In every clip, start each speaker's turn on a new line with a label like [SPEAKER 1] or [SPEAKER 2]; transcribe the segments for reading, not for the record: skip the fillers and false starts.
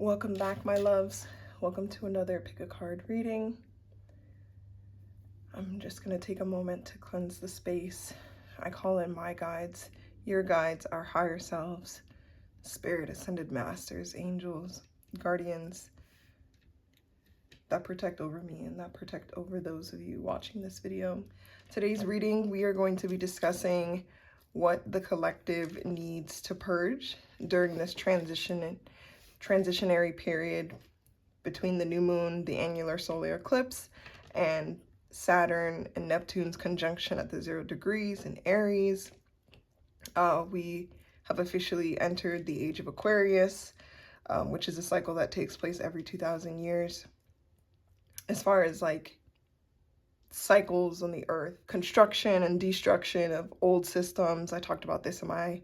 [SPEAKER 1] Welcome back, my loves. Welcome to another pick a card reading. I'm just going to take a moment to cleanse the space. I call in my guides, your guides, our higher selves, spirit, ascended masters, angels, guardians that protect over me and that protect over those of you watching this video. Today's reading, we are going to be discussing what the collective needs to purge during this transitionary period between the new moon, the annular solar eclipse, and Saturn and Neptune's conjunction at the 0 degrees in Aries. We have officially entered the age of Aquarius, which is a cycle that takes place every 2,000 years. As far as like cycles on the earth, construction and destruction of old systems, I talked about this in my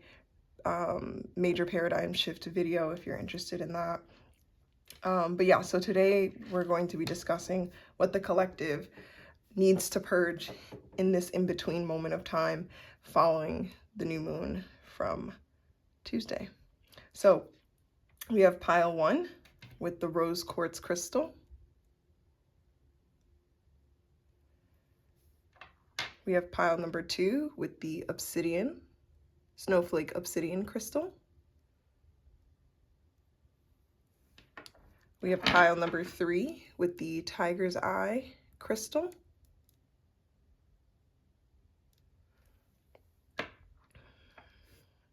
[SPEAKER 1] major paradigm shift video if you're interested in that. But yeah, so today we're going to be discussing what the collective needs to purge in this in-between moment of time following the new moon from Tuesday. So we have pile 1 with the rose quartz crystal. We have pile number 2 with the obsidian, snowflake obsidian crystal. We have pile number 3 with the tiger's eye crystal.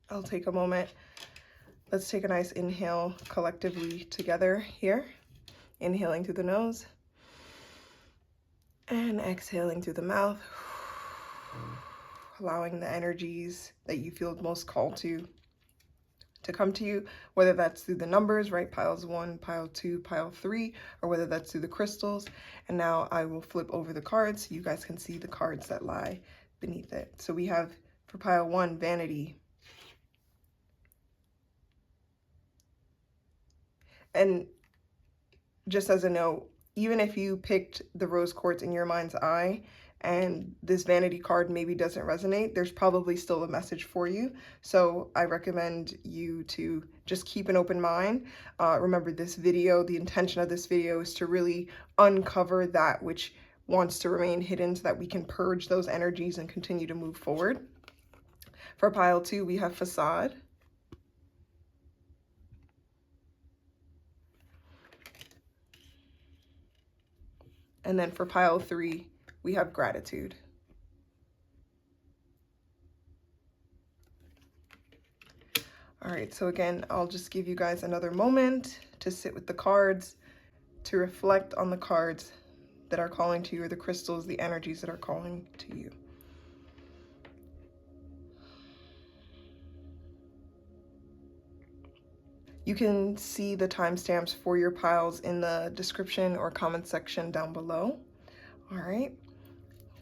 [SPEAKER 1] I'll take a moment. Let's take a nice inhale collectively together here. Inhaling through the nose and exhaling through the mouth. Allowing the energies that you feel most called to come to you, whether that's through the numbers, right? Piles 1, pile 2, pile 3, or whether that's through the crystals. And now I will flip over the cards so you guys can see the cards that lie beneath it. So we have for pile 1, vanity. And just as a note, even if you picked the rose quartz in your mind's eye and this vanity card maybe doesn't resonate, there's probably still a message for you. So I recommend you to just keep an open mind. Remember, this video, the intention of this video is to really uncover that which wants to remain hidden so that we can purge those energies and continue to move forward. For pile 2, we have facade. And then for pile 3, we have gratitude. All right, so again, I'll just give you guys another moment to sit with the cards, to reflect on the cards that are calling to you, or the crystals, the energies that are calling to you. You can see the timestamps for your piles in the description or comment section down below. All right,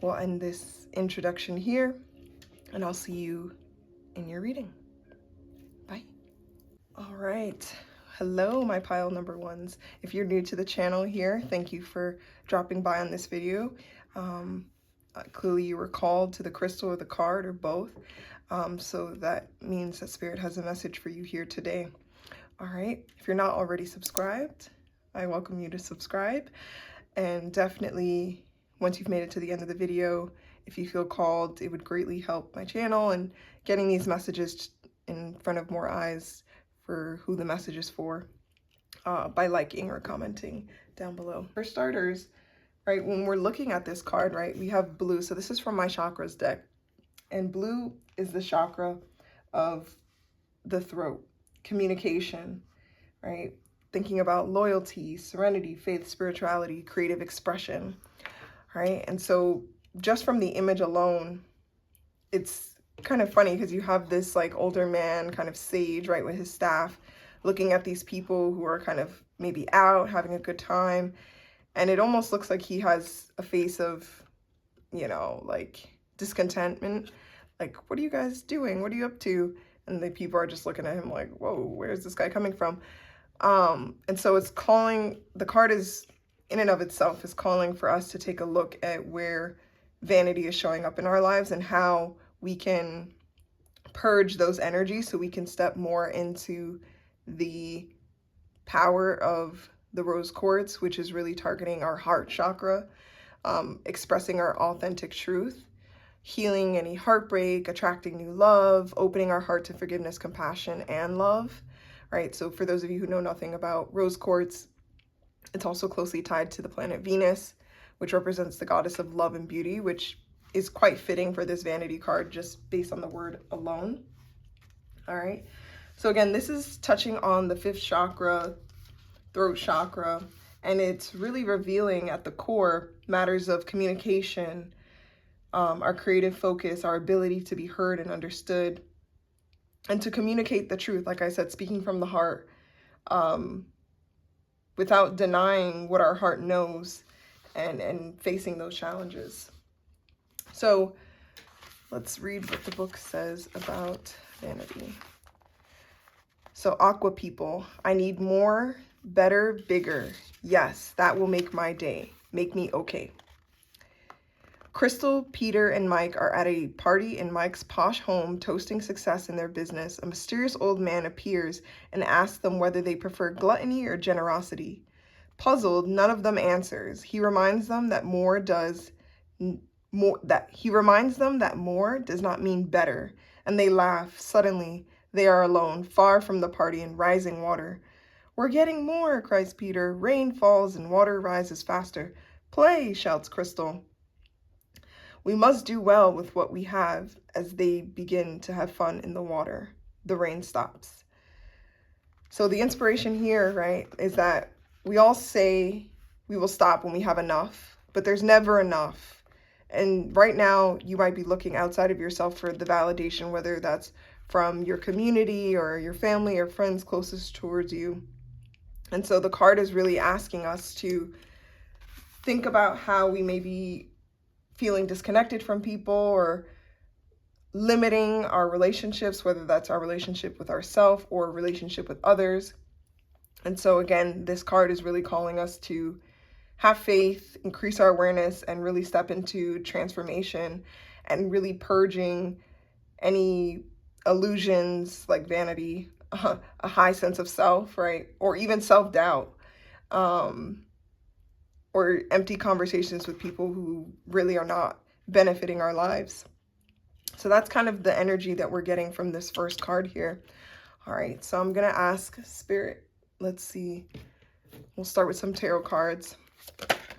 [SPEAKER 1] we'll end this introduction here, and I'll see you in your reading. Bye. All right. Hello, my pile number 1s. If you're new to the channel here, thank you for dropping by on this video. Clearly you were called to the crystal or the card or both. So that means that Spirit has a message for you here today. All right, if you're not already subscribed, I welcome you to subscribe. And definitely, once you've made it to the end of the video, if you feel called, it would greatly help my channel and getting these messages in front of more eyes for who the message is for, by liking or commenting down below. For starters, right, when we're looking at this card, right, we have blue. So this is from my chakras deck. And blue is the chakra of the throat, communication, right? Thinking about loyalty, serenity, faith, spirituality, creative expression, right? And so just from the image alone, it's kind of funny because you have this like older man, kind of sage, right, with his staff, looking at these people who are kind of maybe out, having a good time. And it almost looks like he has a face of, you know, like discontentment. Like, what are you guys doing? What are you up to? And the people are just looking at him like, whoa, where's this guy coming from? And so it's calling, the card is in and of itself is calling for us to take a look at where vanity is showing up in our lives and how we can purge those energies so we can step more into the power of the rose quartz, which is really targeting our heart chakra, expressing our authentic truth, healing any heartbreak, attracting new love, opening our heart to forgiveness, compassion, and love, right? So for those of you who know nothing about rose quartz, it's also closely tied to the planet Venus, which represents the goddess of love and beauty, which is quite fitting for this vanity card just based on the word alone. All right. So again, this is touching on the 5th chakra, throat chakra, and it's really revealing at the core matters of communication, our creative focus, our ability to be heard and understood, and to communicate the truth, like I said, speaking from the heart, without denying what our heart knows, and facing those challenges. So let's read what the book says about vanity. So aqua people, I need more, better, bigger. Yes, that will make my day. Make me okay. Crystal, Peter, and Mike are at a party in Mike's posh home, toasting success in their business. A mysterious old man appears and asks them whether they prefer gluttony or generosity. Puzzled, none of them answers. He reminds them that more does not mean better, and they laugh. Suddenly, they are alone, far from the party in rising water. We're getting more, cries Peter. Rain falls and water rises faster. Play, shouts Crystal. We must do well with what we have. As they begin to have fun in the water, the rain stops. So the inspiration here, right, is that we all say we will stop when we have enough, but there's never enough. And right now you might be looking outside of yourself for the validation, whether that's from your community or your family or friends closest towards you. And so the card is really asking us to think about how we may be feeling disconnected from people or limiting our relationships, whether that's our relationship with ourselves or relationship with others. And so again, this card is really calling us to have faith, increase our awareness, and really step into transformation and really purging any illusions like vanity, a high sense of self, right? Or even self-doubt, or empty conversations with people who really are not benefiting our lives. So that's kind of the energy that we're getting from this first card here. All right, so I'm going to ask Spirit. Let's see. We'll start with some tarot cards.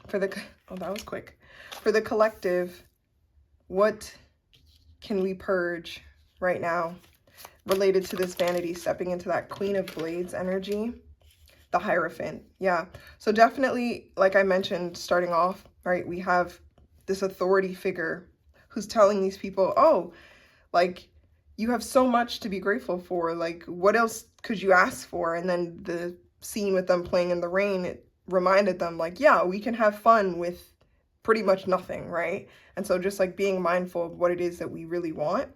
[SPEAKER 1] That was quick. For the collective, what can we purge right now related to this vanity, stepping into that Queen of Blades energy? The Hierophant. Yeah. So definitely, like I mentioned, starting off, right, we have this authority figure who's telling these people, oh, like, you have so much to be grateful for. Like, what else could you ask for? And then the scene with them playing in the rain, it reminded them, like, yeah, we can have fun with pretty much nothing, right? And so just like being mindful of what it is that we really want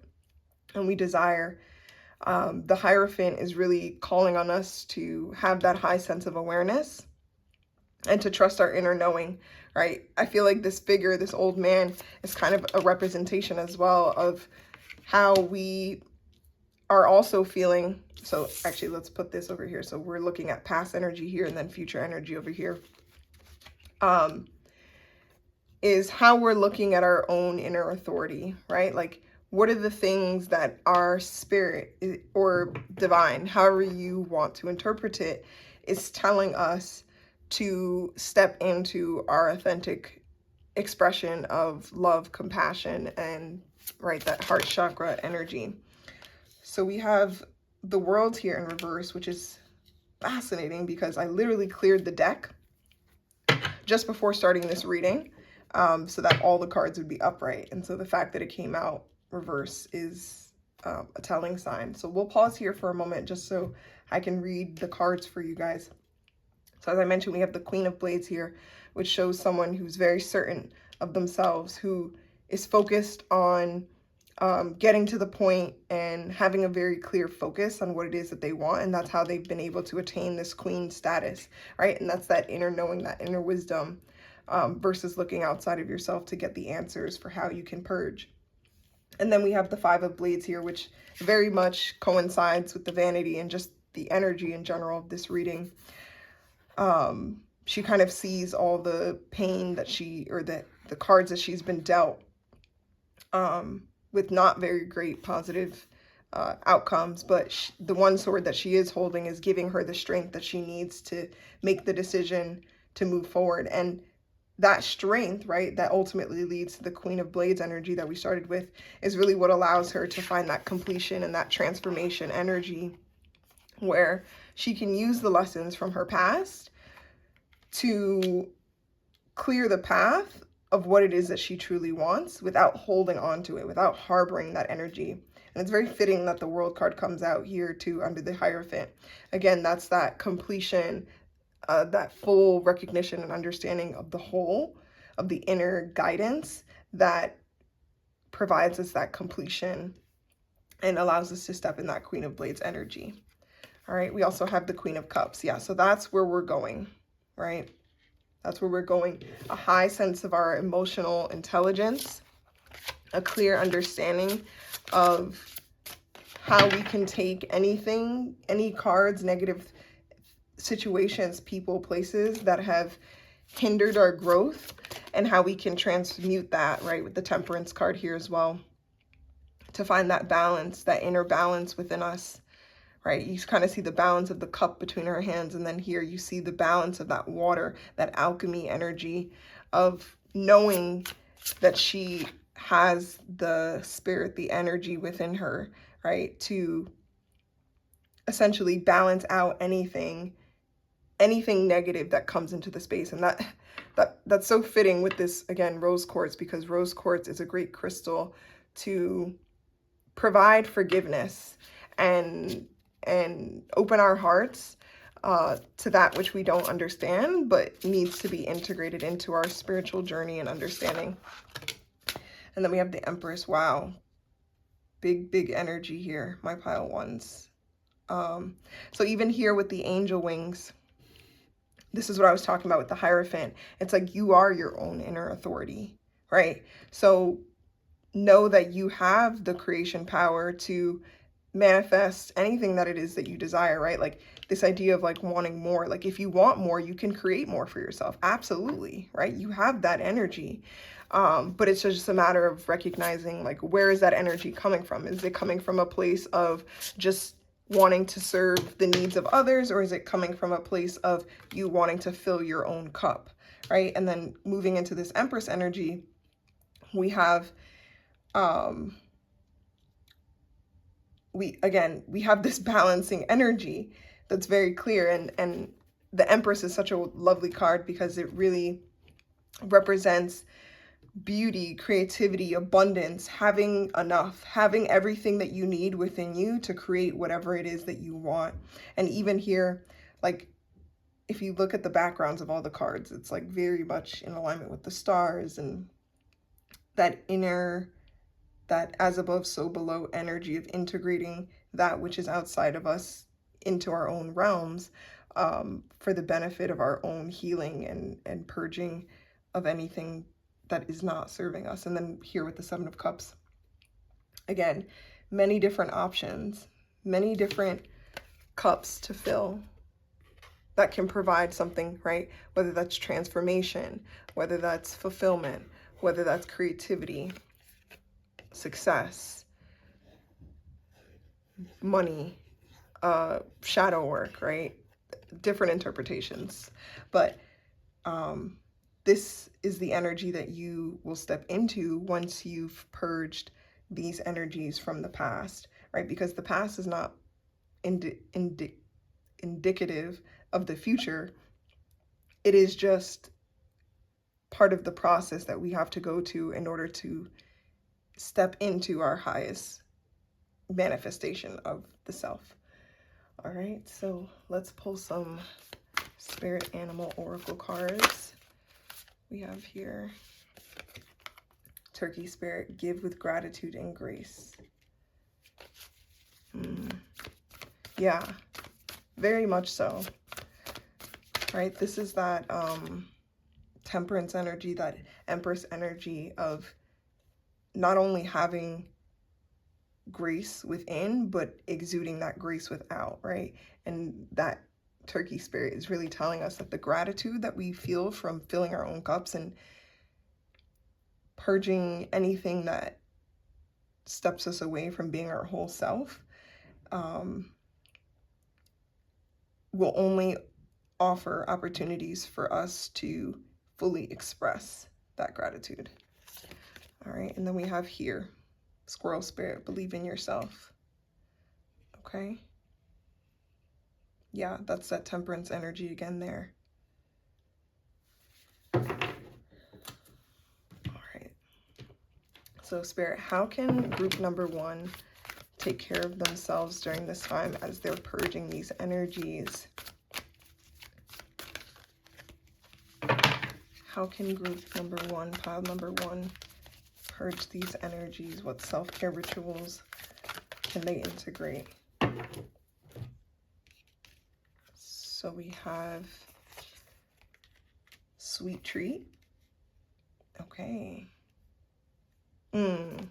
[SPEAKER 1] and we desire. The Hierophant is really calling on us to have that high sense of awareness and to trust our inner knowing, right? I feel like this figure, this old man, is kind of a representation as well of how we are also feeling. So actually, let's put this over here. So we're looking at past energy here and then future energy over here. Is how we're looking at our own inner authority, right? Like, what are the things that our spirit or divine, however you want to interpret it, is telling us to step into our authentic expression of love, compassion, and right, that heart chakra energy. So we have the World here in reverse, which is fascinating because I literally cleared the deck just before starting this reading, so that all the cards would be upright. And so the fact that it came out reverse is a telling sign. So we'll pause here for a moment just so I can read the cards for you guys. So as I mentioned, we have the Queen of Blades here, which shows someone who's very certain of themselves, who is focused on getting to the point and having a very clear focus on what it is that they want. And that's how they've been able to attain this queen status, right? And that's that inner knowing, that inner wisdom, versus looking outside of yourself to get the answers for how you can purge. And then we have the Five of Blades here, which very much coincides with the vanity and just the energy in general of this reading. She kind of sees all the pain that the cards that she's been dealt, with not very great positive outcomes, but the one sword that she is holding is giving her the strength that she needs to make the decision to move forward. And that strength, right, that ultimately leads to the Queen of Blades energy that we started with, is really what allows her to find that completion and that transformation energy, where she can use the lessons from her past to clear the path of what it is that she truly wants without holding on to it, without harboring that energy. And it's very fitting that the World card comes out here too under the Hierophant. Again, that's that completion, that full recognition and understanding of the whole, of the inner guidance that provides us that completion and allows us to step in that Queen of Blades energy. All right, we also have the Queen of Cups. Yeah, so that's where we're going, right? That's where we're going. A high sense of our emotional intelligence, a clear understanding of how we can take anything, any cards, negative situations, people, places that have hindered our growth, and how we can transmute that, right, with the Temperance card here as well, to find that balance, that inner balance within us. Right, you kind of see the balance of the cup between her hands, and then here you see the balance of that water, that alchemy energy of knowing that she has the spirit, the energy within her, right, to essentially balance out anything negative that comes into the space. And that's so fitting with this, again, rose quartz, because rose quartz is a great crystal to provide forgiveness and open our hearts to that which we don't understand, but needs to be integrated into our spiritual journey and understanding. And then we have the Empress. Wow. Big energy here, my pile ones. So even here with the angel wings, this is what I was talking about with the Hierophant. It's like you are your own inner authority, right? So know that you have the creation power to manifest anything that it is that you desire, right? Like this idea of like wanting more. Like if you want more, you can create more for yourself. Absolutely, right? You have that energy. But it's just a matter of recognizing, like, where is that energy coming from? Is it coming from a place of just wanting to serve the needs of others, or is it coming from a place of you wanting to fill your own cup, right? And then moving into this Empress energy, we have we have this balancing energy that's very clear, and the Empress is such a lovely card because it really represents beauty, creativity, abundance, having enough, having everything that you need within you to create whatever it is that you want. And even here, like, if you look at the backgrounds of all the cards, it's like very much in alignment with the stars and that inner, that as above, so below energy of integrating that which is outside of us into our own realms, for the benefit of our own healing and purging of anything that is not serving us. And then here with the Seven of Cups, again, many different options, many different cups to fill that can provide something, right? Whether that's transformation, whether that's fulfillment, whether that's creativity, success, money, shadow work, right? Different interpretations. But this is the energy that you will step into once you've purged these energies from the past, right? Because the past is not indicative of the future. It is just part of the process that we have to go to in order to step into our highest manifestation of the self. All right, so let's pull some spirit animal oracle cards. We have here Turkey Spirit, give with gratitude and grace. Yeah, very much so. Right, this is that Temperance energy, that Empress energy of not only having grace within, but exuding that grace without, right? And that turkey spirit is really telling us that the gratitude that we feel from filling our own cups and purging anything that steps us away from being our whole self, will only offer opportunities for us to fully express that gratitude. All right, and then we have here, squirrel spirit, believe in yourself. Okay. Yeah, that's that temperance energy again there. All right. So spirit, how can group number 1 take care of themselves during this time as they're purging these energies? How can group number 1, pile number 1, purge these energies? What self-care rituals can they integrate? So we have sweet treat. Okay. And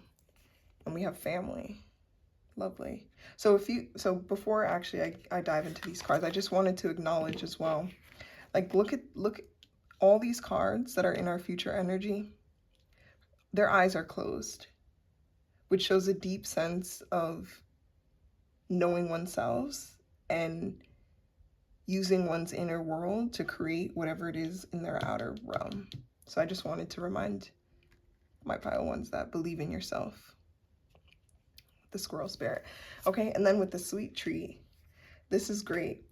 [SPEAKER 1] we have family. Lovely. So before actually I dive into these cards, I just wanted to acknowledge as well, like look at all these cards that are in our future energy. Their eyes are closed, which shows a deep sense of knowing oneself and using one's inner world to create whatever it is in their outer realm. So I just wanted to remind my pile ones that believe in yourself. The squirrel spirit. Okay, and then with the sweet treat, this is great.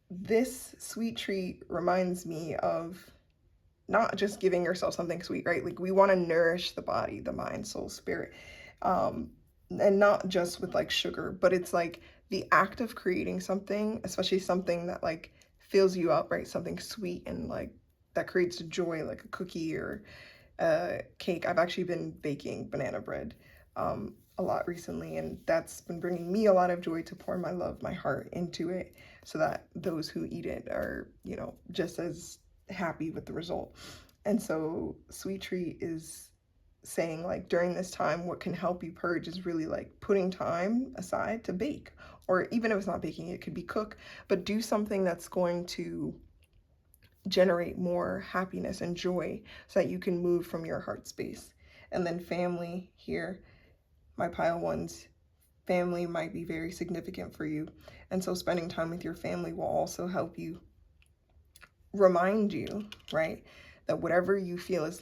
[SPEAKER 1] This sweet treat reminds me of not just giving yourself something sweet, right? Like we want to nourish the body, the mind, soul, spirit, and not just with like sugar, but it's like the act of creating something, especially something that like fills you up, right? Something sweet and like that creates joy, like a cookie or a cake. I've actually been baking banana bread a lot recently, and that's been bringing me a lot of joy to pour my love, my heart into it, so that those who eat it are, you know, just as happy with the result. And so sweet treat is saying like during this time, what can help you purge is really like putting time aside to bake, or even if it's not baking, it could be cook, but do something that's going to generate more happiness and joy so that you can move from your heart space. And then family here, my pile ones, family might be very significant for you. And so spending time with your family will also help you, remind you, right, that whatever you feel is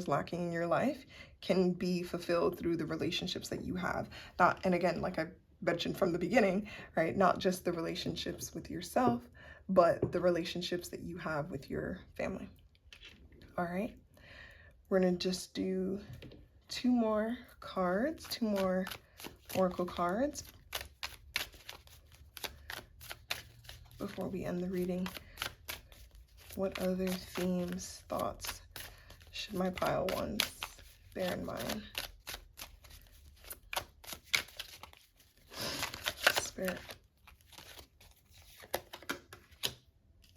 [SPEAKER 1] lacking in your life can be fulfilled through the relationships that you have. Not, and again, like I mentioned from the beginning, right, not just the relationships with yourself, but the relationships that you have with your family. All right, we're gonna just do 2 more cards, 2 more oracle cards before we end the reading. What other themes, thoughts should my pile ones bear in mind? Spirit.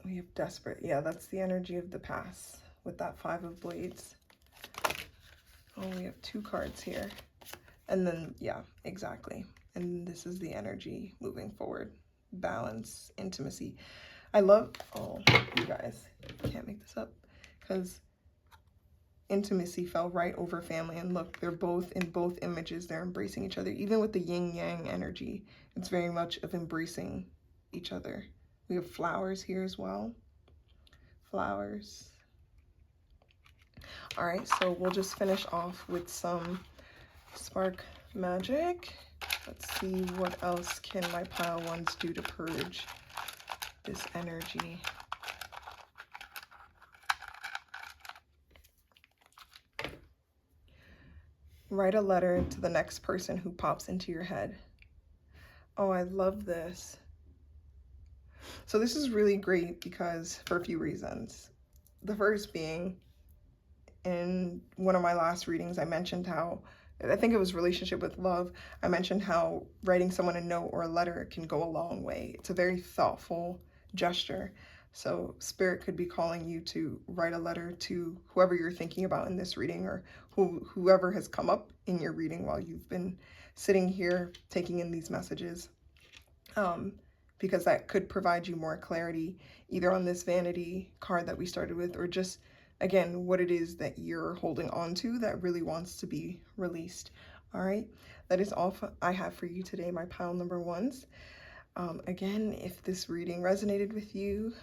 [SPEAKER 1] We have desperate. Yeah, that's the energy of the past with that 5 of blades. Oh, we have 2 cards here. And then, yeah, exactly. And this is the energy moving forward. Balance, intimacy. I love, oh, you guys, can't make this up, because intimacy fell right over family. And look, they're both in both images. They're embracing each other. Even with the yin-yang energy, it's very much of embracing each other. We have flowers here as well. Flowers. All right, so we'll just finish off with some spark magic. Let's see what else can my pile ones do to purge this energy. Write a letter to the next person who pops into your head. Oh, I love this. So this is really great because for a few reasons. The first being, in one of my last readings, I mentioned how, I think it was relationship with love, I mentioned how writing someone a note or a letter can go a long way. It's a very thoughtful gesture. So Spirit could be calling you to write a letter to whoever you're thinking about in this reading, or whoever has come up in your reading while you've been sitting here taking in these messages. Because that could provide you more clarity either on this vanity card that we started with, or just, again, what it is that you're holding on to that really wants to be released. All right, that is all I have for you today, my pile number ones. Again, if this reading resonated with you,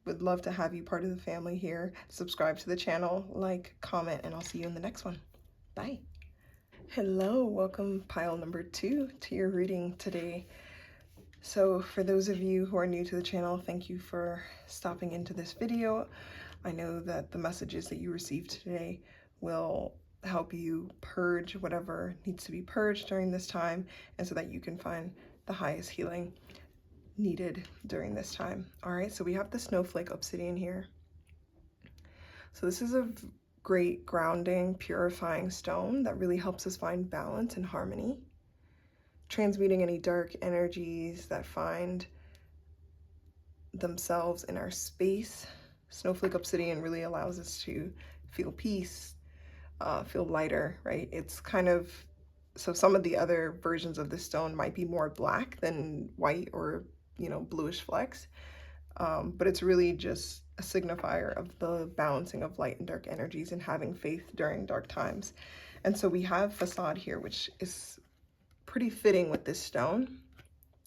[SPEAKER 1] would love to have you part of the family here. Subscribe to the channel, like, comment, and I'll see you in the next one. Bye. Hello, welcome pile number 2 to your reading today. So for those of you who are new to the channel, thank you for stopping into this video. I know that the messages that you received today will help you purge whatever needs to be purged during this time, and so that you can find the highest healing needed during this time. All right, so we have the Snowflake Obsidian here. So this is a great grounding, purifying stone that really helps us find balance and harmony, transmuting any dark energies that find themselves in our space. Snowflake Obsidian really allows us to feel peace, feel lighter, right? It's kind of, so some of the other versions of this stone might be more black than white, or, you know, bluish flecks, but it's really just a signifier of the balancing of light and dark energies and having faith during dark times. And so we have facade here, which is pretty fitting with this stone,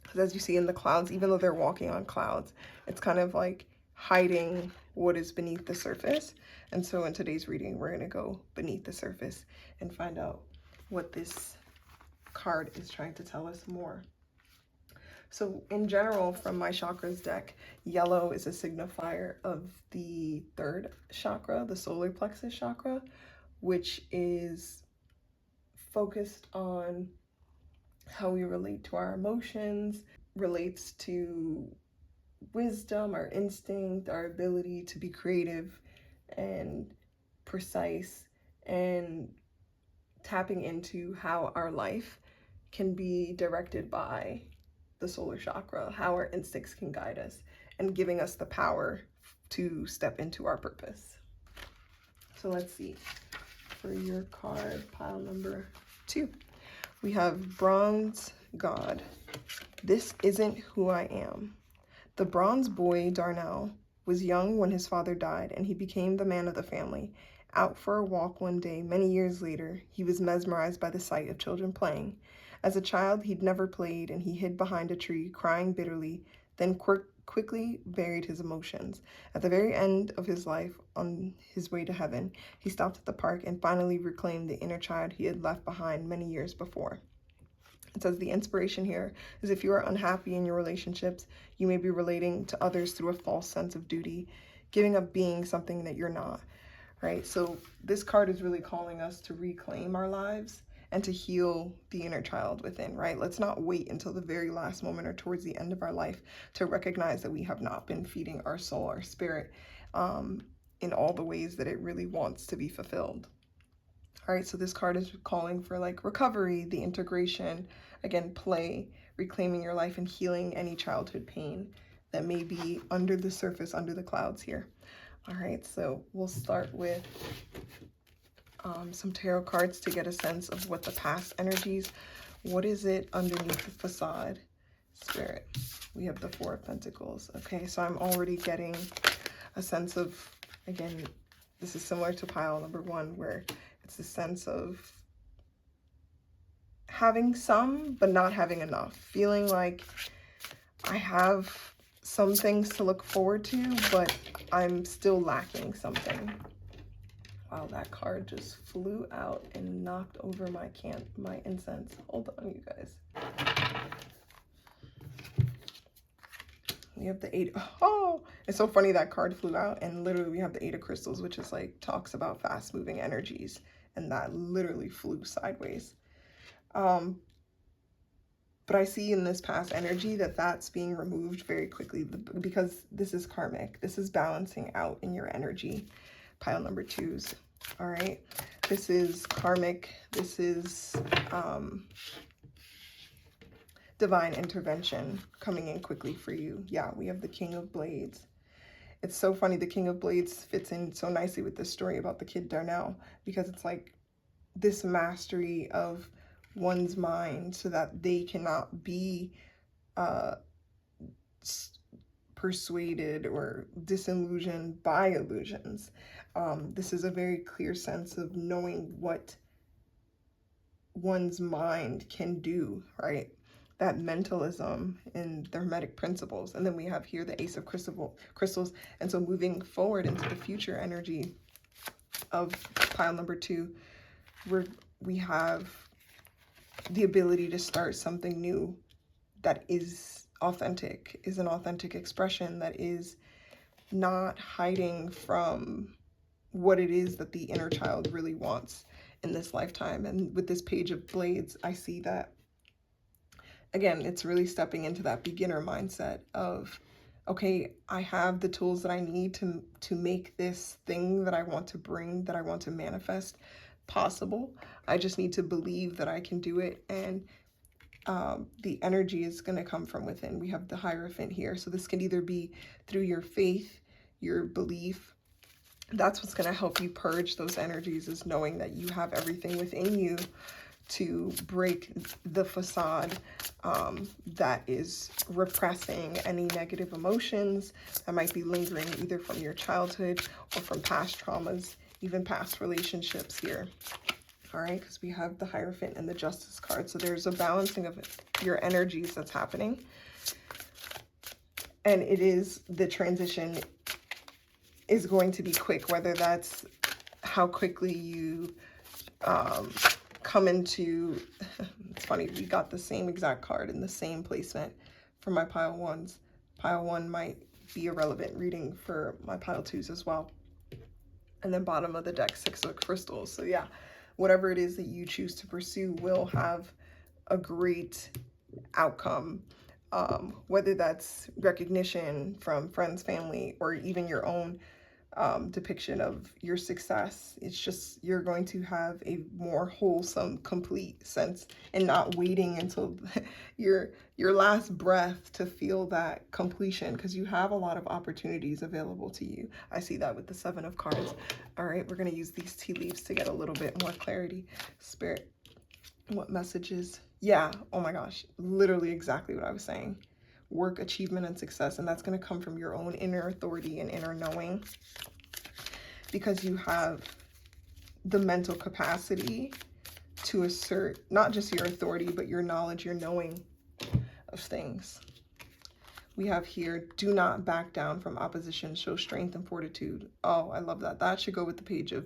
[SPEAKER 1] because as you see in the clouds, even though they're walking on clouds, it's kind of like hiding what is beneath the surface. And so in today's reading, we're going to go beneath the surface and find out what this card is trying to tell us more. So in general, from my chakras deck, yellow is a signifier of the 3rd chakra, the solar plexus chakra, which is focused on how we relate to our emotions, relates to wisdom, our instinct, our ability to be creative and precise, and tapping into how our life can be directed by the solar chakra, how our instincts can guide us, and giving us the power to step into our purpose. So let's see, for your card, pile number 2. We have Bronze God. This isn't who I am. The bronze boy, Darnell, was young when his father died, and he became the man of the family. Out for a walk one day, many years later, he was mesmerized by the sight of children playing. As a child, he'd never played, and he hid behind a tree, crying bitterly, then quickly buried his emotions. At the very end of his life, on his way to heaven, he stopped at the park and finally reclaimed the inner child he had left behind many years before. It says the inspiration here is if you are unhappy in your relationships, you may be relating to others through a false sense of duty, giving up being something that you're not, right? So this card is really calling us to reclaim our lives and to heal the inner child within, right? Let's not wait until the very last moment or towards the end of our life to recognize that we have not been feeding our soul, our spirit, in all the ways that it really wants to be fulfilled. All right, so this card is calling for like recovery, the integration, again, play, reclaiming your life, and healing any childhood pain that may be under the surface, under the clouds here. All right, so we'll start with some tarot cards to get a sense of what the past energies, what is it underneath the facade, Spirit. We have the 4 of Pentacles. Okay, so I'm already getting a sense of, again, this is similar to pile number 1, where it's the sense of having some, but not having enough. Feeling like I have some things to look forward to, but I'm still lacking something. Wow, that card just flew out and knocked over my incense. Hold on, you guys. We have the 8. Oh, it's so funny that card flew out, and literally we have the 8 of Crystals, which is like talks about fast moving energies, and that literally flew sideways. But I see in this past energy that that's being removed very quickly, because this is karmic. This is balancing out in your energy. Pile number 2s. All right, this is karmic. This is divine intervention coming in quickly for you. Yeah, we have the King of Blades. it's so funny. The King of Blades fits in so nicely with this story about the kid Darnell, because it's like this mastery of one's mind so that they cannot be persuaded or disillusioned by illusions. This is a very clear sense of knowing what one's mind can do, right? That mentalism in the Hermetic principles. And then we have here the Ace of Crystals. And so moving forward into the future energy of pile number 2, we have the ability to start something new that is authentic, is an authentic expression that is not hiding from what it is that the inner child really wants in this lifetime. And with this Page of Blades, I see that, again, it's really stepping into that beginner mindset of, okay, I have the tools that I need to make this thing that I want to bring, that I want to manifest, possible. I just need to believe that I can do it, and the energy is going to come from within. We have the Hierophant here. So this can either be through your faith, your belief. That's what's going to help you purge those energies, is knowing that you have everything within you to break the facade that is repressing any negative emotions that might be lingering either from your childhood or from past traumas, even past relationships here. All right, because we have the Hierophant and the Justice card. So there's a balancing of your energies that's happening. And it is, the transition is going to be quick, whether that's how quickly you come into, it's funny, we got the same exact card in the same placement for my pile 1s. Pile 1 might be a relevant reading for my pile 2s as well. And then bottom of the deck, 6 of Crystals. So yeah, whatever it is that you choose to pursue will have a great outcome, whether that's recognition from friends, family, or even your own depiction of your success. It's just, you're going to have a more wholesome, complete sense, and not waiting until your last breath to feel that completion, because you have a lot of opportunities available to you. I see that with the 7 of Cards. All right, we're going to use these tea leaves to get a little bit more clarity. Spirit, what messages? Yeah, oh my gosh, literally exactly what I was saying. Work, achievement, and success. And that's going to come from your own inner authority and inner knowing, because you have the mental capacity to assert not just your authority, but your knowledge, your knowing of things. We have here, do not back down from opposition, show strength and fortitude. Oh, I love that. That should go with the Page of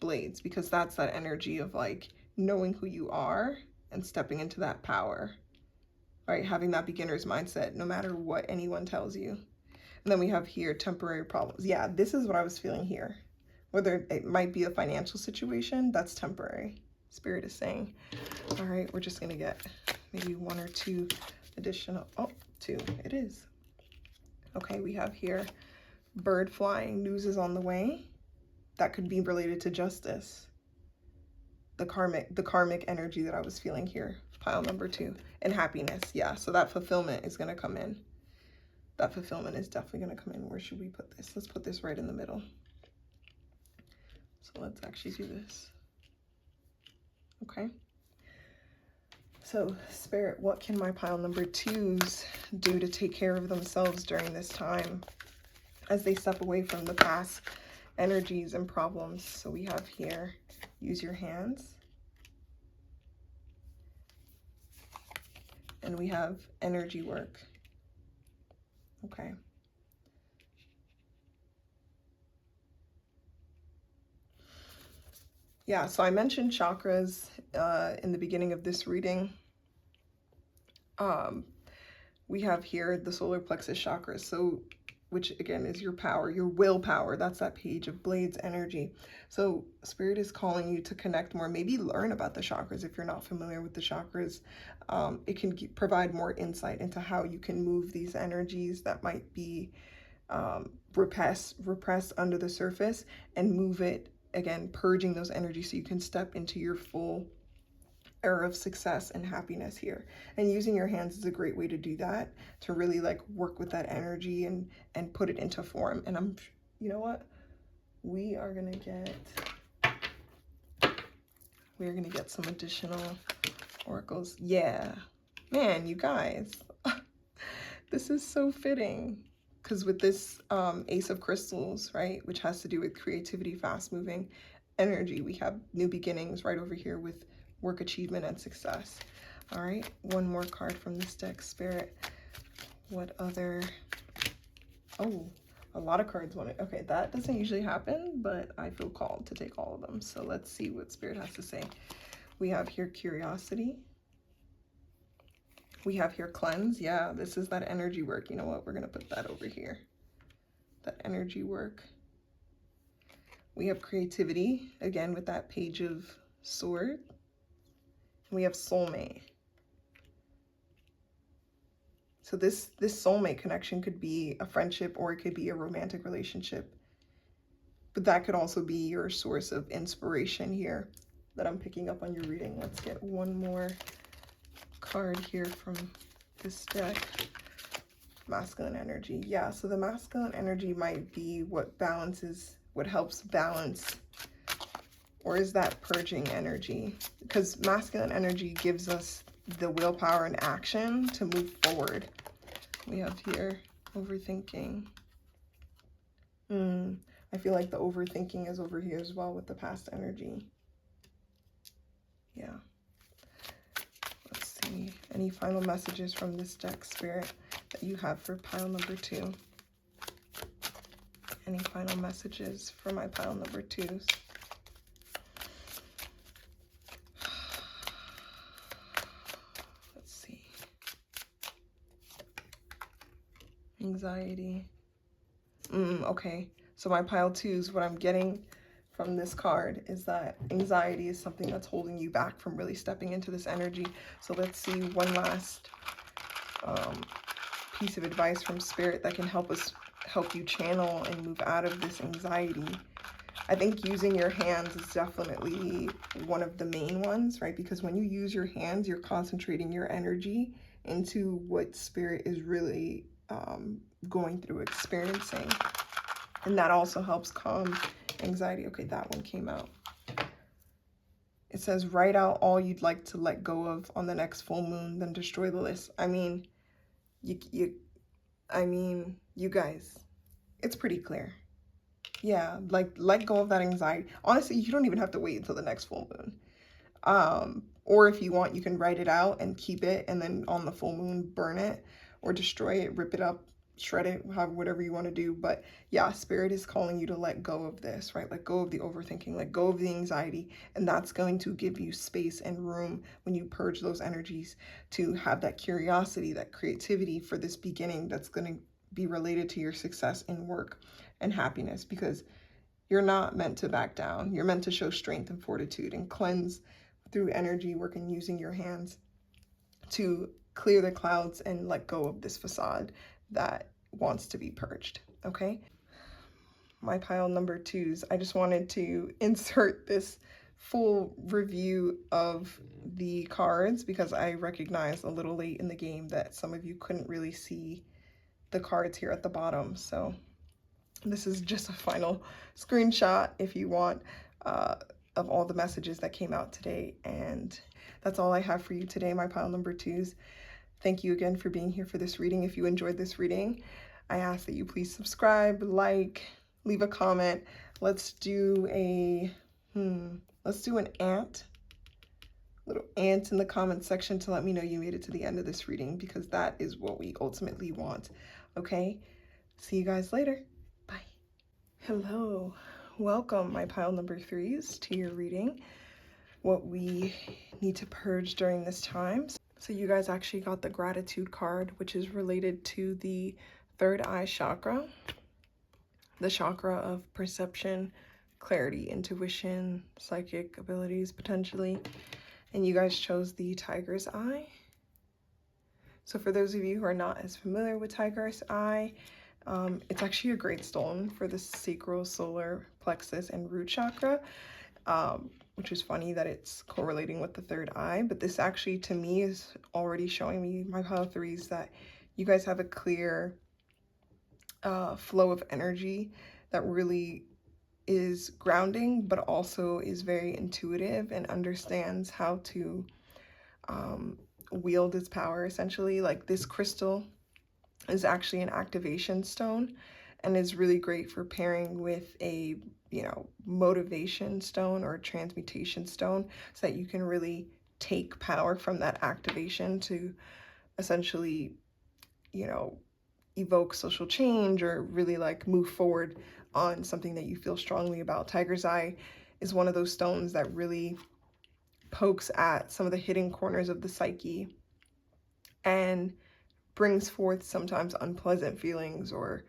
[SPEAKER 1] Blades, because that's that energy of like knowing who you are and stepping into that power. Right, having that beginner's mindset, no matter what anyone tells you. And then we have here, temporary problems. Yeah, this is what I was feeling here. Whether it might be a financial situation, that's temporary. Spirit is saying. All right, we're just going to get maybe 1 or 2 additional. Oh, 2. It is. Okay, we have here, bird flying, news is on the way. That could be related to justice. The karmic energy that I was feeling here. Pile number 2. And happiness. Yeah, so that fulfillment is going to come in. That fulfillment is definitely going to come in. Where should we put this? Let's put this right in the middle. So let's actually do this. Okay. So Spirit, what can my pile number 2s do to take care of themselves during this time as they step away from the past energies and problems? So we have here, use your hands. And we have energy work. Okay. Yeah, so I mentioned chakras in the beginning of this reading. We have here the solar plexus chakra, so which again is your power, your willpower. That's that Page of Blades energy. So Spirit is calling you to connect more, maybe learn about the chakras if you're not familiar with the chakras. It can provide more insight into how you can move these energies that might be repressed under the surface, and move it, again, purging those energies so you can step into your full era of success and happiness here. And using your hands is a great way to do that, to really like work with that energy and put it into form. And you know what? We're gonna get some additional oracles. Yeah, man, you guys, this is so fitting. Because with this Ace of Crystals, right, which has to do with creativity, fast-moving energy, we have new beginnings right over here with work, achievement, and success. All right, one more card from this deck, Spirit. What other... Oh, a lot of cards wanted. Okay, that doesn't usually happen, but I feel called to take all of them. So let's see what Spirit has to say. We have here curiosity. We have here cleanse. Yeah, this is that energy work. You know what? We're going to put that over here. That energy work. We have creativity, again, with that Page of Swords. We have soulmate. So this soulmate connection could be a friendship or it could be a romantic relationship. But that could also be your source of inspiration here that I'm picking up on your reading. Let's get one more card here from this deck. Masculine energy. Yeah, so the masculine energy might be what balances, what helps balance, or is that purging energy? Because masculine energy gives us the willpower and action to move forward. We have here overthinking. I feel like the overthinking is over here as well with the past energy. Yeah. Let's see. Any final messages from this deck, Spirit, that you have for pile number 2? Any final messages for my pile number 2s? Let's see. Anxiety. Okay. So my pile 2s, what I'm getting from this card is that anxiety is something that's holding you back from really stepping into this energy. So let's see one last piece of advice from Spirit that can help you channel and move out of this anxiety. I think using your hands is definitely one of the main ones, right? Because when you use your hands, you're concentrating your energy into what Spirit is really going through, experiencing. And that also helps calm anxiety. Okay, that one came out. It says, write out all you'd like to let go of on the next full moon, then destroy the list. I mean, you guys, it's pretty clear. Yeah, like let go of that anxiety. Honestly, you don't even have to wait until the next full moon. Or if you want, you can write it out and keep it, and then on the full moon, burn it or destroy it, rip it up, shred it, whatever you want to do. But yeah, Spirit is calling you to let go of this, right? Let go of the overthinking, let go of the anxiety, and that's going to give you space and room when you purge those energies to have that curiosity, that creativity for this beginning that's going to be related to your success in work and happiness, because you're not meant to back down. You're meant to show strength and fortitude and cleanse through energy work and using your hands to clear the clouds and let go of this facade that wants to be purged. Okay, my pile number 2s, I just wanted to insert this full review of the cards because I recognized a little late in the game that some of you couldn't really see the cards here at the bottom. So this is just a final screenshot if you want of all the messages that came out today. And that's all I have for you today, my pile number 2s. Thank you again for being here for this reading. If you enjoyed this reading, I ask that you please subscribe, like, leave a comment. Let's do a, let's do an little ant in the comment section to let me know you made it to the end of this reading, because that is what we ultimately want. Okay, see you guys later. Bye. Hello, welcome my pile number 3s to your reading. What we need to purge during this time. So you guys actually got the gratitude card, which is related to the third eye chakra, the chakra of perception, clarity, intuition, psychic abilities potentially. And you guys chose the tiger's eye. So for those of you who are not as familiar with tiger's eye, it's actually a great stone for the sacral, solar plexus, and root chakra. which is funny that it's correlating with the third eye. But this actually, to me, is already showing me, my pile of threes, that you guys have a clear flow of energy that really is grounding, but also is very intuitive and understands how to wield its power, essentially. Like, this crystal is actually an activation stone and is really great for pairing with a, you know, motivation stone or a transmutation stone, so that you can really take power from that activation to essentially, you know, evoke social change or really like move forward on something that you feel strongly about. Tiger's Eye is one of those stones that really pokes at some of the hidden corners of the psyche and brings forth sometimes unpleasant feelings, or,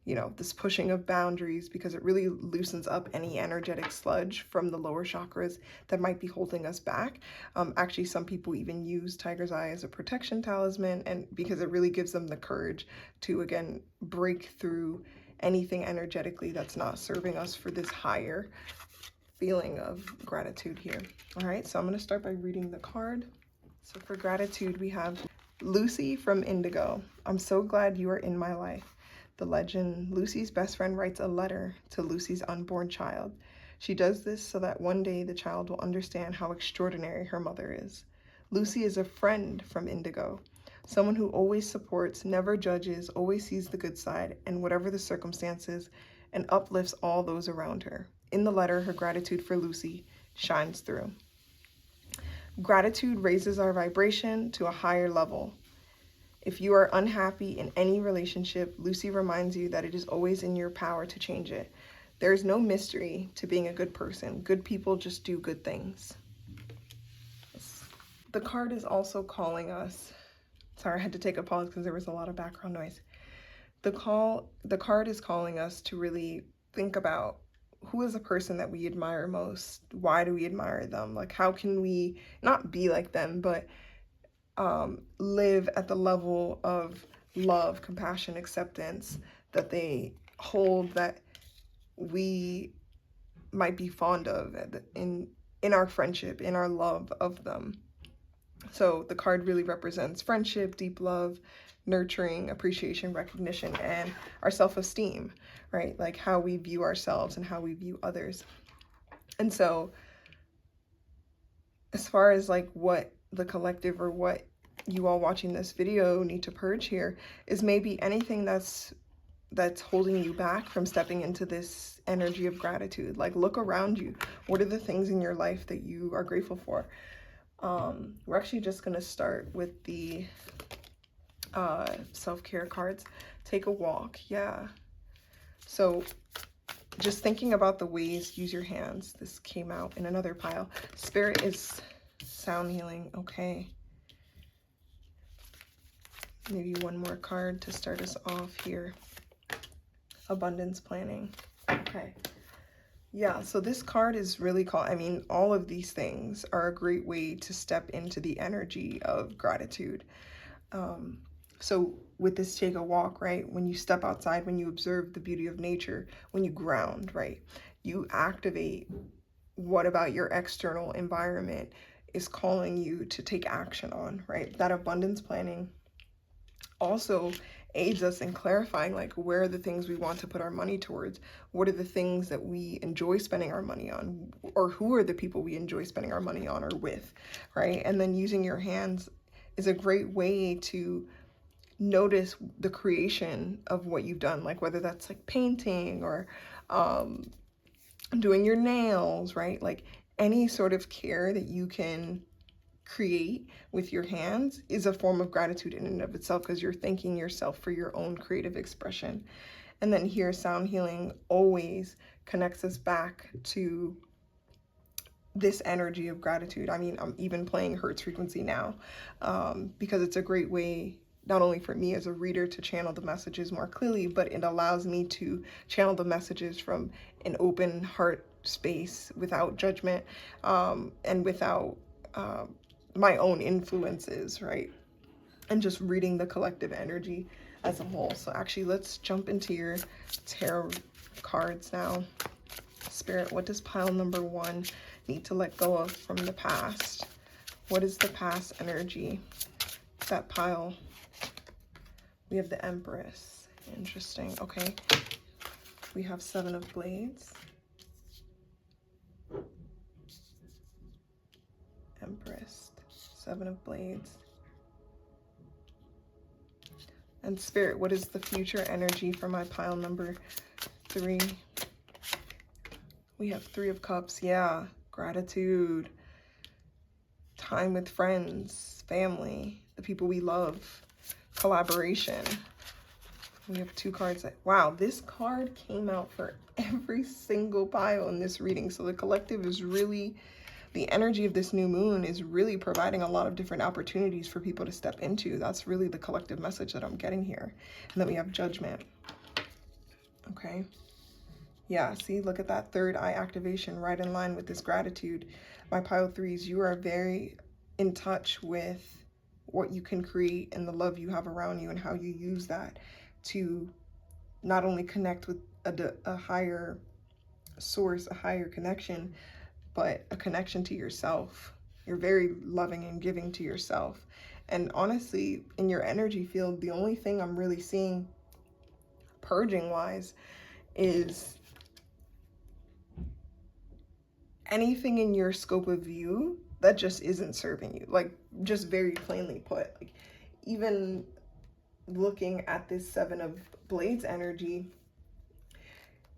[SPEAKER 1] you know, this pushing of boundaries, because it really loosens up any energetic sludge from the lower chakras that might be holding us back. Actually, some people even use Tiger's Eye as a protection talisman, and because it really gives them the courage to, again, break through anything energetically that's not serving us for this higher feeling of gratitude here. All right, so I'm going to start by reading the card. So for gratitude, we have Lucy from Indigo. I'm so glad you are in my life. The legend, Lucy's best friend writes a letter to Lucy's unborn child. She does this so that one day the child will understand how extraordinary her mother is. Lucy is a friend from Indigo, someone who always supports, never judges, always sees the good side, and whatever the circumstances, and uplifts all those around her. In the letter, her gratitude for Lucy shines through. Gratitude raises our vibration to a higher level. If you are unhappy in any relationship, Lucy reminds you that it is always in your power to change it. There is no mystery to being a good person. Good people just do good things. The card is also calling us. Sorry, I had to take a pause because there was a lot of background noise. The card is calling us to really think about, who is a person that we admire most? Why do we admire them? Like, how can we not be like them, but live at the level of love, compassion, acceptance that they hold, that we might be fond of in our friendship, in our love of them. So the card really represents friendship, deep love, nurturing, appreciation, recognition, and our self-esteem, right? Like how we view ourselves and how we view others. And so as far as like what the collective, or what you all watching this video need to purge here, is maybe anything that's holding you back from stepping into this energy of gratitude. Like, look around you. What are the things in your life that you are grateful for? We're actually just going to start with the self-care cards. Take a walk. Yeah. So just thinking about the ways, use your hands. This came out in another pile. Spirit is sound healing. Okay. Maybe one more card to start us off here. Abundance planning. Okay. Yeah, so this card is really I mean, all of these things are a great way to step into the energy of gratitude. So with this take a walk, right? When you step outside, when you observe the beauty of nature, when you ground, right? You activate what about your external environment is calling you to take action on, right? That abundance planning also aids us in clarifying, like, where are the things we want to put our money towards? What are the things that we enjoy spending our money on? Or who are the people we enjoy spending our money on or with, right? And then using your hands is a great way to notice the creation of what you've done, like whether that's like painting or doing your nails, right? Like any sort of care that you can create with your hands is a form of gratitude in and of itself, because you're thanking yourself for your own creative expression. And then here, sound healing always connects us back to this energy of gratitude. I mean, I'm even playing Hertz frequency now because it's a great way, not only for me as a reader to channel the messages more clearly, but it allows me to channel the messages from an open heart space without judgment and without my own influences, right? And just reading the collective energy as a whole. So actually, let's jump into your tarot cards now. Spirit, what does pile number 1 need to let go of from the past? What is the past energy? That pile. We have the Empress. Interesting. Okay. We have Seven of Blades. Empress. Seven of Blades. And Spirit, what is the future energy for my pile number 3? We have Three of Cups. Yeah. Gratitude. Time with friends, family, the people we love, collaboration. We have 2 cards. Wow, this card came out for every single pile in this reading. So the collective is really, the energy of this new moon is really providing a lot of different opportunities for people to step into. That's really the collective message that I'm getting here. And then we have Judgment. Okay. Yeah, see, look at that third eye activation right in line with this gratitude. My pile 3s, you are very in touch with what you can create and the love you have around you and how you use that to not only connect with a higher source, a higher connection, but a connection to yourself. You're very loving and giving to yourself. And honestly, in your energy field, the only thing I'm really seeing purging wise is anything in your scope of view that just isn't serving you. Like, just very plainly put, like, even looking at this Seven of Blades energy,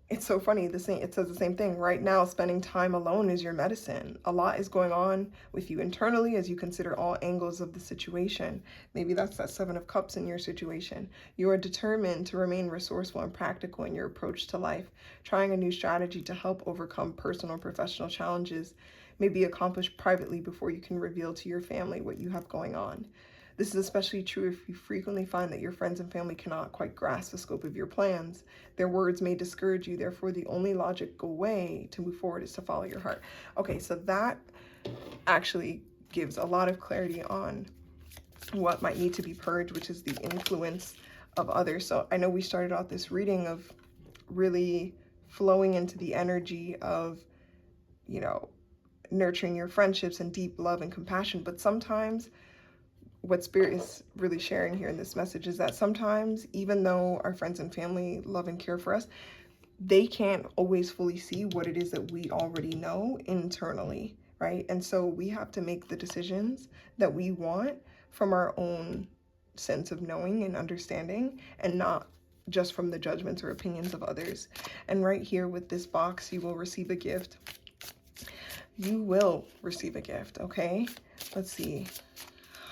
[SPEAKER 1] it's so funny. It says the same thing. Right now, spending time alone is your medicine. A lot is going on with you internally as you consider all angles of the situation. Maybe that's that Seven of Cups in your situation. You are determined to remain resourceful and practical in your approach to life. Trying a new strategy to help overcome personal and professional challenges may be accomplished privately before you can reveal to your family what you have going on. This is especially true if you frequently find that your friends and family cannot quite grasp the scope of your plans. Their words may discourage you. Therefore, the only logical way to move forward is to follow your heart. Okay, so that actually gives a lot of clarity on what might need to be purged, which is the influence of others. So I know we started out this reading of really flowing into the energy of, you know, nurturing your friendships and deep love and compassion, but sometimes what Spirit is really sharing here in this message is that sometimes, even though our friends and family love and care for us, they can't always fully see what it is that we already know internally, right? And so we have to make the decisions that we want from our own sense of knowing and understanding, and not just from the judgments or opinions of others. And right here with this box, you will receive a gift. You will receive a gift, okay? Let's see.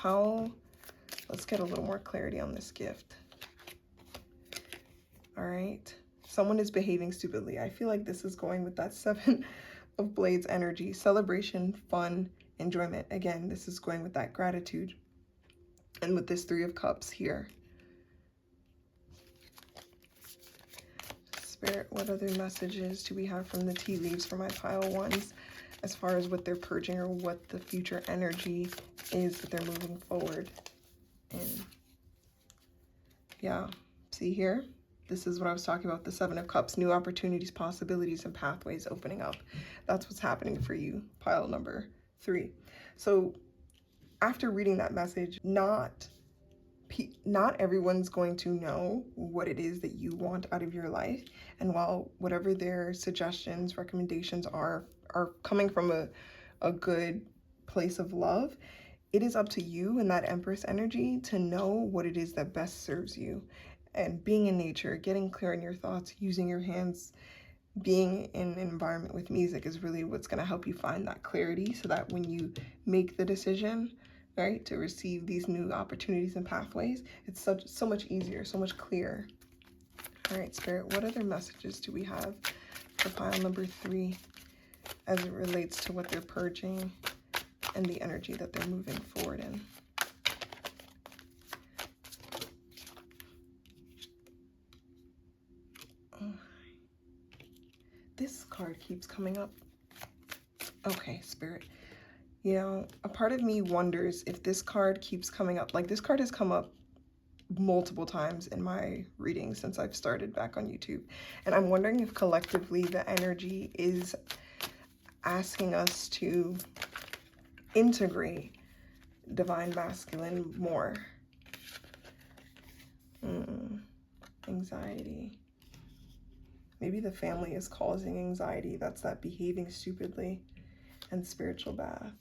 [SPEAKER 1] Let's get a little more clarity on this gift. All right. Someone is behaving stupidly. I feel like this is going with that Seven of Blades energy. Celebration, fun, enjoyment. Again, this is going with that gratitude. And with this Three of Cups here. Spirit, what other messages do we have from the tea leaves for my pile 1s as far as what they're purging or what the future energy is that they're moving forward in? Yeah, see here? This is what I was talking about, the Seven of Cups, new opportunities, possibilities, and pathways opening up. That's what's happening for you, pile number 3. So after reading that message, not everyone's going to know what it is that you want out of your life. And while whatever their suggestions, recommendations are coming from a good place of love, it is up to you and that Empress energy to know what it is that best serves you. And being in nature, getting clear on your thoughts, using your hands, being in an environment with music is really what's going to help you find that clarity, so that when you make the decision, right, to receive these new opportunities and pathways, it's so much easier, so much clearer. All right, Spirit, what other messages do we have for pile number 3 as it relates to what they're purging and the energy that they're moving forward in? This card keeps coming up. Okay, Spirit. You know, a part of me wonders if this card keeps coming up. Like, this card has come up multiple times in my readings since I've started back on YouTube. And I'm wondering if collectively the energy is asking us to integrate divine masculine more. Anxiety. Maybe the family is causing anxiety. That's that behaving stupidly. And spiritual bath.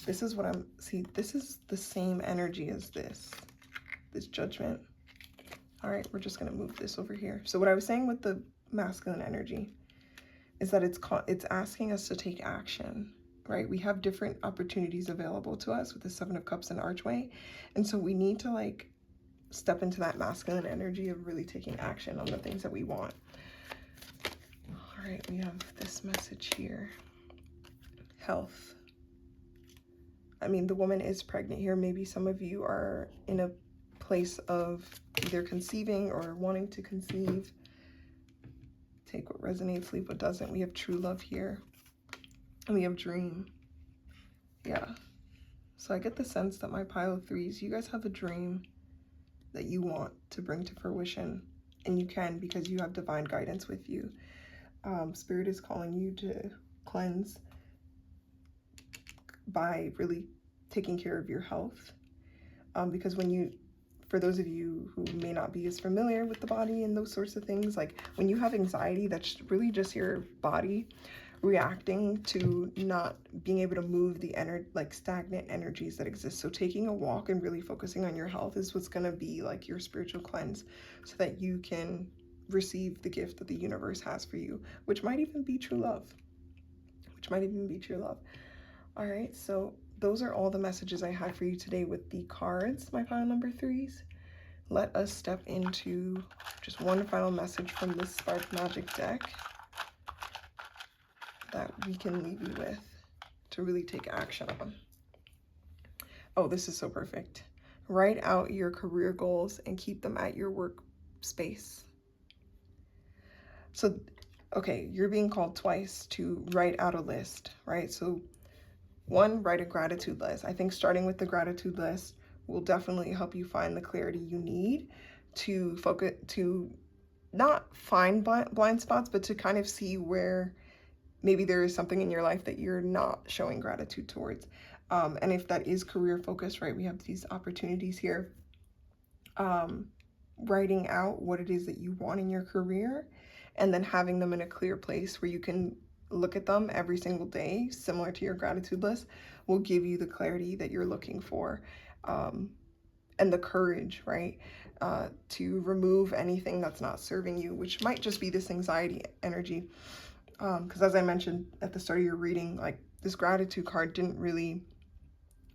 [SPEAKER 1] This is what I'm, see, this is the same energy as this judgment. All right, we're just gonna move this over here. So what I was saying with the masculine energy is that it's asking us to take action, right? We have different opportunities available to us with the Seven of Cups and Archway. And so we need to like step into that masculine energy of really taking action on the things that we want. All right, we have this message here. Health. I mean, the woman is pregnant here. Maybe some of you are in a place of either conceiving or wanting to conceive. Take what resonates, leave what doesn't. We have true love here. And we have dream. Yeah. So I get the sense that my pile of threes, you guys have a dream that you want to bring to fruition. And you can, because you have divine guidance with you. Spirit is calling you to cleanse by really taking care of your health. Because when you, for those of you who may not be as familiar with the body and those sorts of things, like when you have anxiety, that's really just your body reacting to not being able to move the like stagnant energies that exist. So taking a walk and really focusing on your health is what's going to be like your spiritual cleanse, so that you can receive the gift that the universe has for you, which might even be true love. All right, so those are all the messages I had for you today with the cards, my pile number threes. Let us step into just one final message from this Spark Magic deck that we can leave you with to really take action on. Oh, this is so perfect. Write out your career goals and keep them at your workspace. So, okay, you're being called twice to write out a list, right? So one, write a gratitude list. I think starting with the gratitude list will definitely help you find the clarity you need to focus, to not find blind spots, but to kind of see where maybe there is something in your life that you're not showing gratitude towards. And if that is career focused, right, we have these opportunities here. Writing out what it is that you want in your career, and then having them in a clear place where you can look at them every single day, similar to your gratitude list, will give you the clarity that you're looking for, and the courage, right, to remove anything that's not serving you, which might just be this anxiety energy. Because as I mentioned at the start of your reading, like this gratitude card didn't really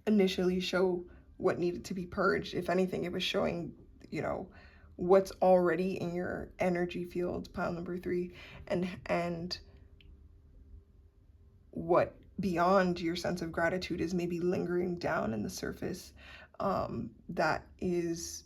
[SPEAKER 1] initially show what needed to be purged. If anything, it was showing, you know, what's already in your energy field, pile number three, and what beyond your sense of gratitude is maybe lingering down in the surface, that is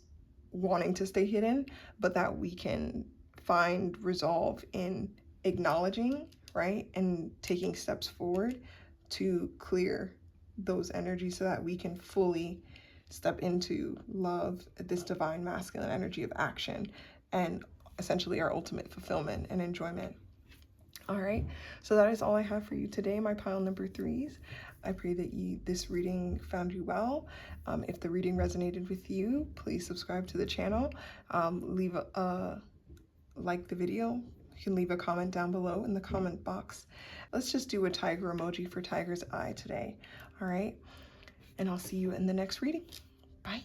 [SPEAKER 1] wanting to stay hidden, but that we can find resolve in acknowledging, right, and taking steps forward to clear those energies so that we can fully step into love, this divine masculine energy of action, and essentially our ultimate fulfillment and enjoyment. All right, so that is all I have for you today, my pile number threes. I pray that this reading found you well. If the reading resonated with you, please subscribe to the channel. Leave like the video. You can leave a comment down below in the comment box. Let's just do a tiger emoji for tiger's eye today. All right, and I'll see you in the next reading. Bye.